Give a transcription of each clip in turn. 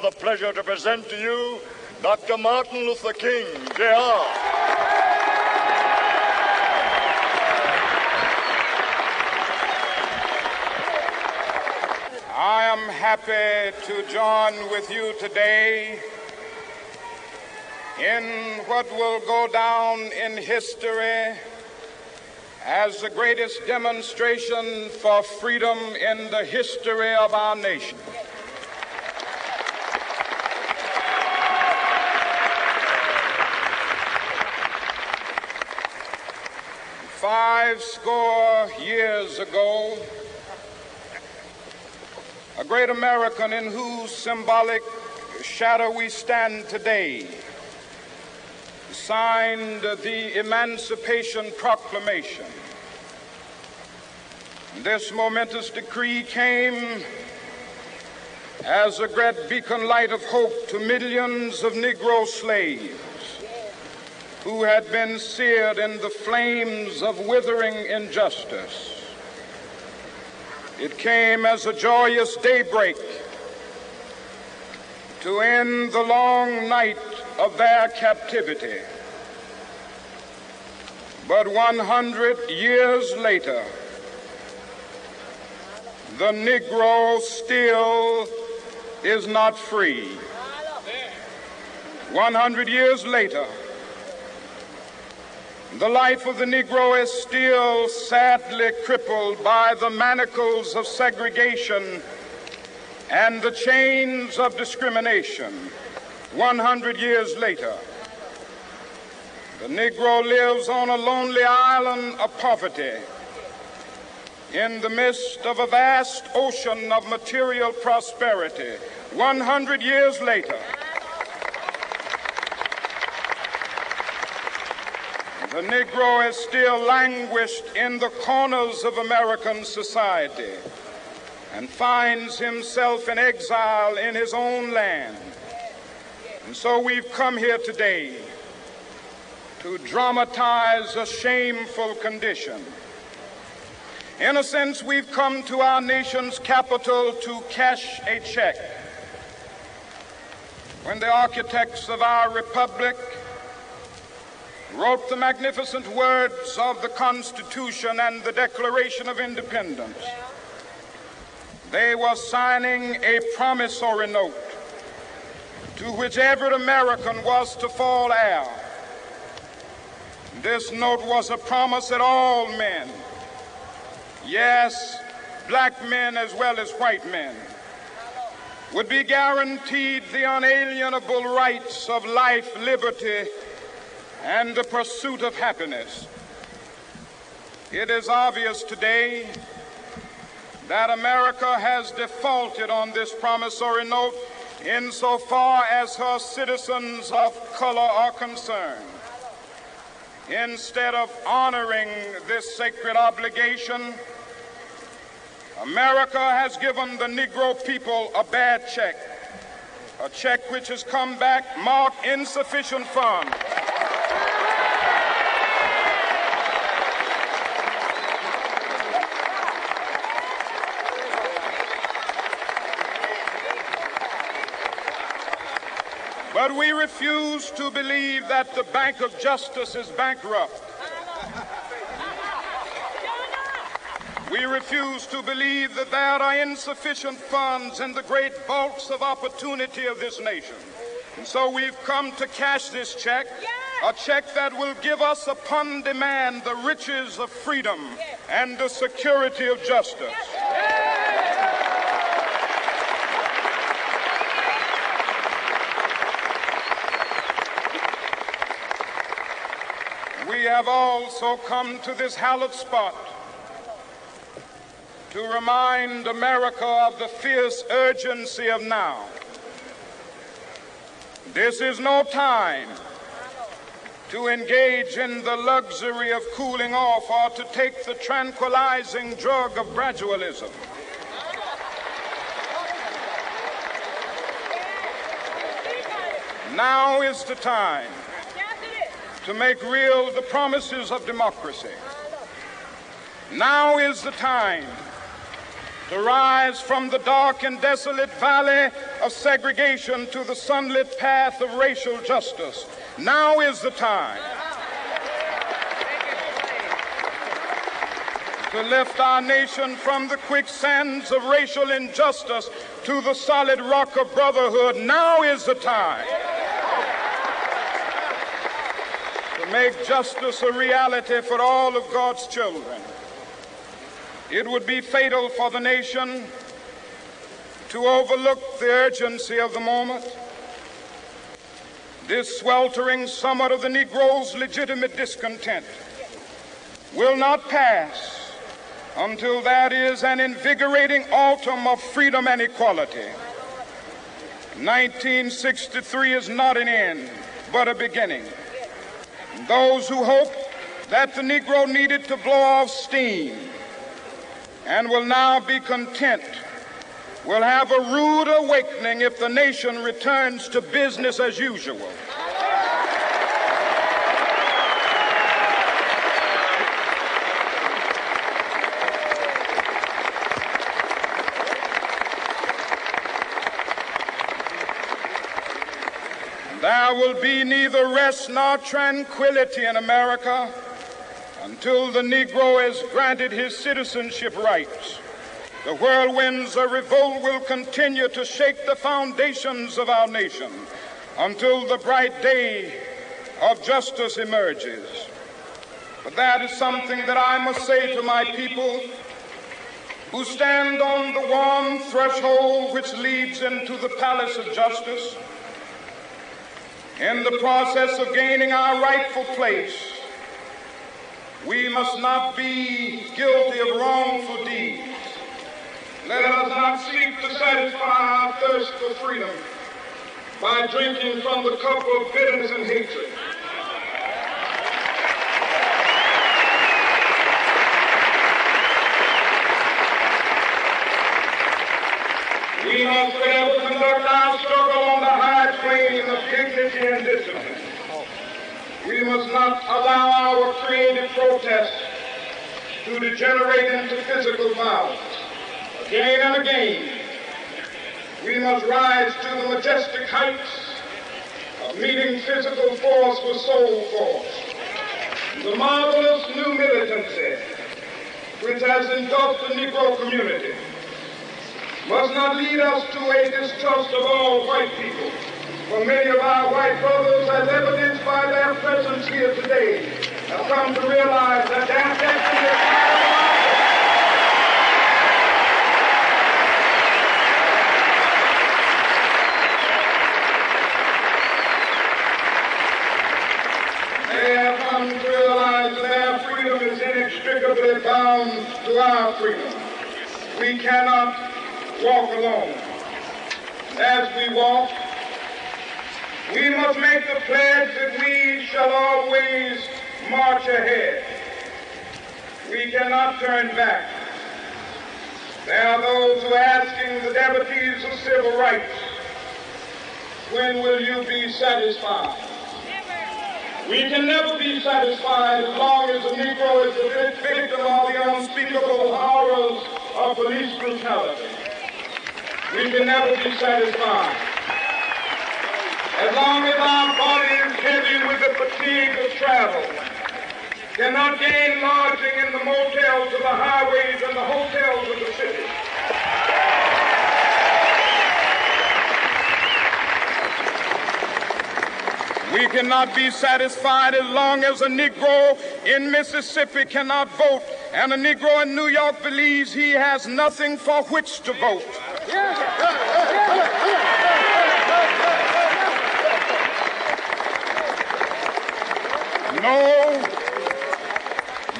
the pleasure to present to you Dr. Martin Luther King, Jr. I am happy to join with you today in what will go down in history as the greatest demonstration for freedom in the history of our nation. Five score years ago, a great American in whose symbolic shadow we stand today signed the Emancipation Proclamation. This momentous decree came as a great beacon light of hope to millions of Negro slaves who had been seared in the flames of withering injustice. It came as a joyous daybreak to end the long night of their captivity. But 100 years later, the Negro still is not free. 100 years later, the life of the Negro is still sadly crippled by the manacles of segregation and the chains of discrimination. 100 years later, the Negro lives on a lonely island of poverty in the midst of a vast ocean of material prosperity. 100 years later, the Negro is still languished in the corners of American society and finds himself in exile in his own land. And so we've come here today to dramatize a shameful condition. In a sense, we've come to our nation's capital to cash a check. When the architects of our republic wrote the magnificent words of the Constitution and the Declaration of Independence, they were signing a promissory note to which every American was to fall heir. This note was a promise that all men, yes, black men as well as white men, would be guaranteed the unalienable rights of life, liberty, and the pursuit of happiness. It is obvious today that America has defaulted on this promissory note insofar as her citizens of color are concerned. Instead of honoring this sacred obligation, America has given the Negro people a bad check, a check which has come back marked insufficient funds. But we refuse to believe that the Bank of Justice is bankrupt. We refuse to believe that there are insufficient funds in the great vaults of opportunity of this nation. And so we've come to cash this check, a check that will give us upon demand the riches of freedom and the security of justice. We have also come to this hallowed spot to remind America of the fierce urgency of now. This is no time to engage in the luxury of cooling off or to take the tranquilizing drug of gradualism. Now is the time to make real the promises of democracy. Now is the time to rise from the dark and desolate valley of segregation to the sunlit path of racial justice. Now is the time to lift our nation from the quicksands of racial injustice to the solid rock of brotherhood. Now is the time to make justice a reality for all of God's children. It would be fatal for the nation to overlook the urgency of the moment. This sweltering summit of the Negro's legitimate discontent will not pass until that is an invigorating autumn of freedom and equality. 1963 is not an end, but a beginning. Those who hope that the Negro needed to blow off steam and will now be content will have a rude awakening if the nation returns to business as usual. There will be neither rest nor tranquility in America until the Negro is granted his citizenship rights. The whirlwinds of revolt will continue to shake the foundations of our nation until the bright day of justice emerges. But that is something that I must say to my people who stand on the warm threshold which leads into the palace of justice. In the process of gaining our rightful place, we must not be guilty of wrongful deeds. Let us not seek to satisfy our thirst for freedom by drinking from the cup of bitterness and hatred. We must forever conduct our struggle on the high plane of dignity and discipline. We must not allow our creative protests to degenerate into physical violence. Again and again, we must rise to the majestic heights of meeting physical force with soul force. The marvelous new militancy which has engulfed the Negro community must not lead us to a distrust of all white people. For many of our white brothers, as evidenced by their presence here today, have come to realize that their destiny is not They have come to realize that their freedom is inextricably bound to our freedom. We cannot walk alone. As we walk, we must make the pledge that we shall always march ahead. We cannot turn back. There are those who are asking the devotees of civil rights, when will you be satisfied? We can never be satisfied as long as the Negro is the victim of the unspeakable horrors of police brutality. We can never be satisfied as long as our body is heavy with the fatigue of travel, cannot gain lodging in the motels of the highways and the hotels of the city. We cannot be satisfied as long as a Negro in Mississippi cannot vote and a Negro in New York believes he has nothing for which to vote.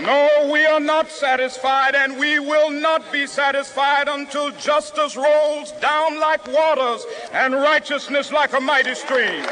No, we are not satisfied, and we will not be satisfied until justice rolls down like waters and righteousness like a mighty stream.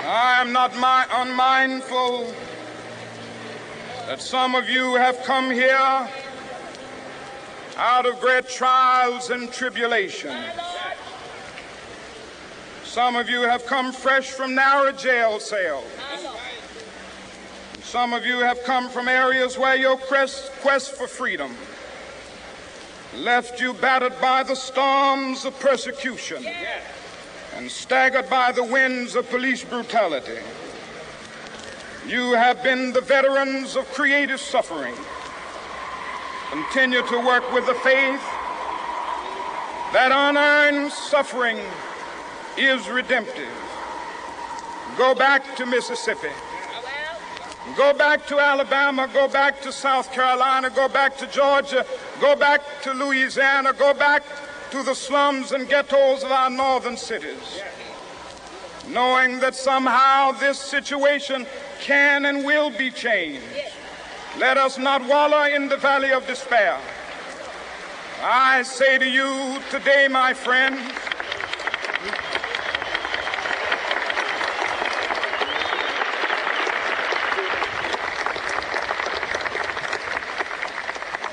I am not unmindful that some of you have come here out of great trials and tribulations. Some of you have come fresh from narrow jail cells. Some of you have come from areas where your quest for freedom left you battered by the storms of persecution and staggered by the winds of police brutality. You have been the veterans of creative suffering. Continue to work with the faith that unearned suffering is redemptive. Go back to Mississippi. Go back to Alabama. Go back to South Carolina. Go back to Georgia. Go back to Louisiana. Go back to the slums and ghettos of our northern cities, knowing that somehow this situation can and will be changed. Let us not wallow in the valley of despair. I say to you today, my friends,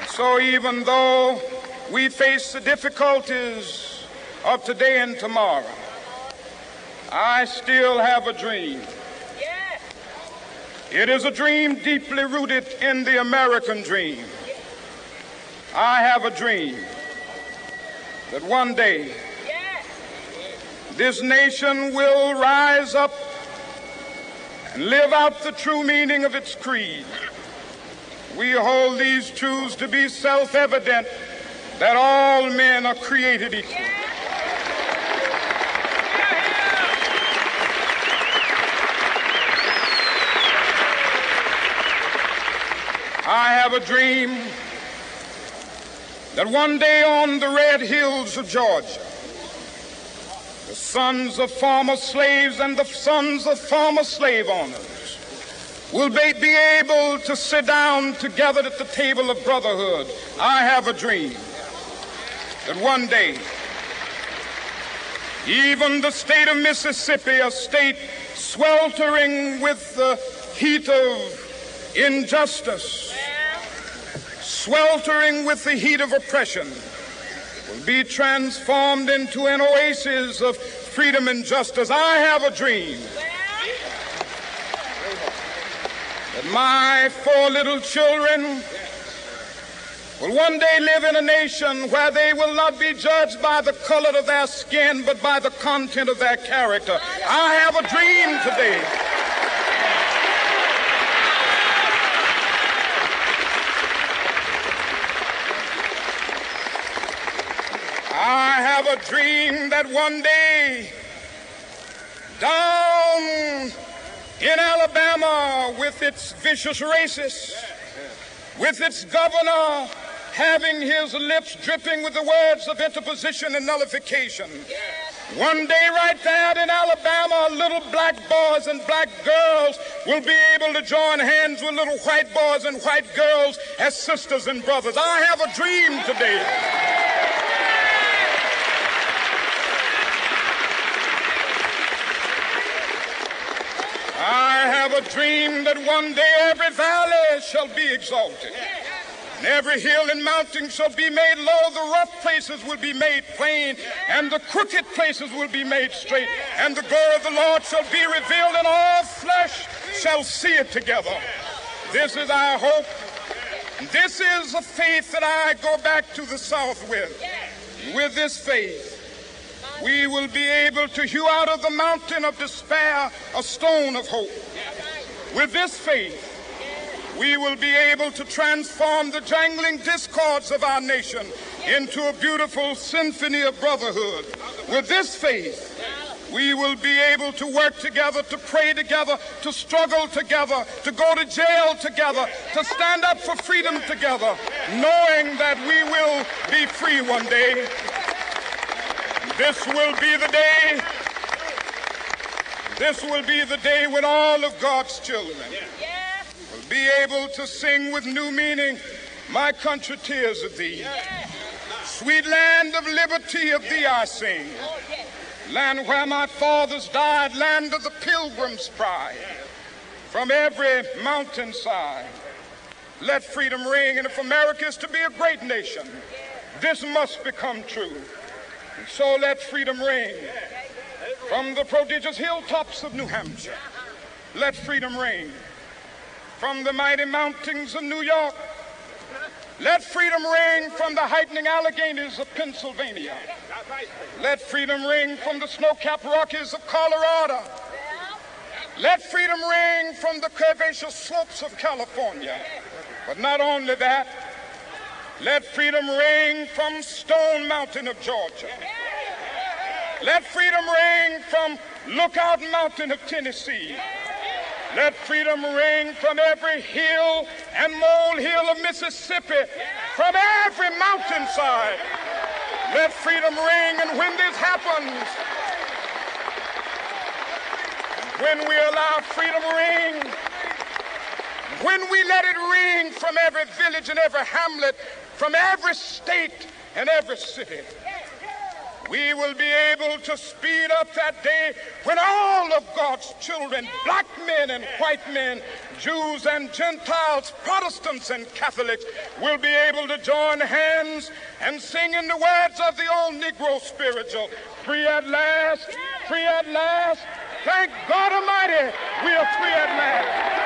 so even though we face the difficulties of today and tomorrow, I still have a dream. It is a dream deeply rooted in the American dream. I have a dream that one day this nation will rise up and live out the true meaning of its creed. We hold these truths to be self-evident, that all men are created equal. I have a dream that one day on the red hills of Georgia, the sons of former slaves and the sons of former slave owners will be able to sit down together at the table of brotherhood. I have a dream that one day even the state of Mississippi, a state sweltering with the heat of injustice, sweltering with the heat of oppression, will be transformed into an oasis of freedom and justice. I have a dream that my 4 little children will one day live in a nation where they will not be judged by the color of their skin, but by the content of their character. I have a dream today a dream that one day down in Alabama, with its vicious racists, with its governor having his lips dripping with the words of interposition and nullification, one day right there in Alabama, little black boys and black girls will be able to join hands with little white boys and white girls as sisters and brothers. I have a dream today that one day every valley shall be exalted, and every hill and mountain shall be made low. The rough places will be made plain, and the crooked places will be made straight, and the glory of the Lord shall be revealed, and all flesh shall see it together. This is our hope. This is a faith that I go back to the South with. With this faith, we will be able to hew out of the mountain of despair a stone of hope. With this faith, we will be able to transform the jangling discords of our nation into a beautiful symphony of brotherhood. With this faith, we will be able to work together, to pray together, to struggle together, to go to jail together, to stand up for freedom together, knowing that we will be free one day. This will be the day. This will be the day when all of God's children will be able to sing with new meaning, "My country, tears of thee. Sweet land of liberty, of thee I sing. Land where my fathers died, land of the pilgrim's pride. From every mountainside, let freedom ring. And if America is to be a great nation, this must become true. And so let freedom ring. From the prodigious hilltops of New Hampshire, let freedom ring. from the mighty mountains of New York. Let freedom ring from the heightening Alleghenies of Pennsylvania. Let freedom ring from the snow-capped Rockies of Colorado. Let freedom ring from the curvaceous slopes of California. But not only that, let freedom ring from Stone Mountain of Georgia. Let freedom ring from Lookout Mountain of Tennessee. Let freedom ring from every hill and molehill of Mississippi, from every mountainside. Let freedom ring, and when this happens, when we allow freedom ring, when we let it ring from every village and every hamlet, from every state and every city, we will be able to speed up that day when all of God's children, black men and white men, Jews and Gentiles, Protestants and Catholics, will be able to join hands and sing in the words of the old Negro spiritual, free at last, free at last. Thank God Almighty, we are free at last.